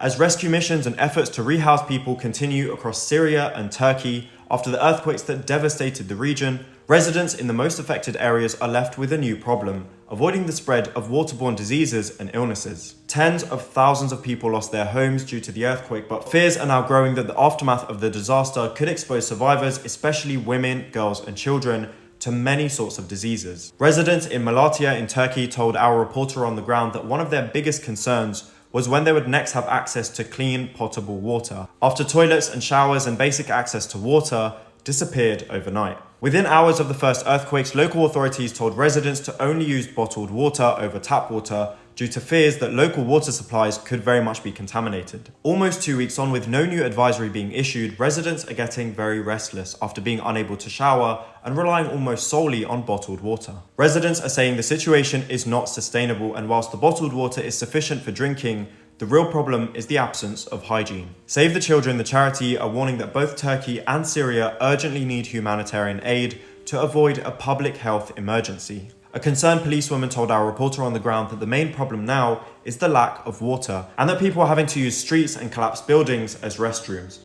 As rescue missions and efforts to rehouse people continue across Syria and Turkey after the earthquakes that devastated the region, residents in the most affected areas are left with a new problem: avoiding the spread of waterborne diseases and illnesses. Tens of thousands of people lost their homes due to the earthquake, but fears are now growing that the aftermath of the disaster could expose survivors, especially women, girls, and children, to many sorts of diseases. Residents in Malatya in Turkey told our reporter on the ground that one of their biggest concerns was when they would next have access to clean, potable water, after toilets and showers and basic access to water disappeared overnight. Within hours of the first earthquakes, local authorities told residents to only use bottled water over tap water due to fears that local water supplies could very much be contaminated. Almost 2 weeks on, with no new advisory being issued, residents are getting very restless after being unable to shower and relying almost solely on bottled water. Residents are saying the situation is not sustainable, and whilst the bottled water is sufficient for drinking, the real problem is the absence of hygiene. Save the Children, the charity, are warning that both Turkey and Syria urgently need humanitarian aid to avoid a public health emergency. A concerned policewoman told our reporter on the ground that the main problem now is the lack of water, and that people are having to use streets and collapsed buildings as restrooms.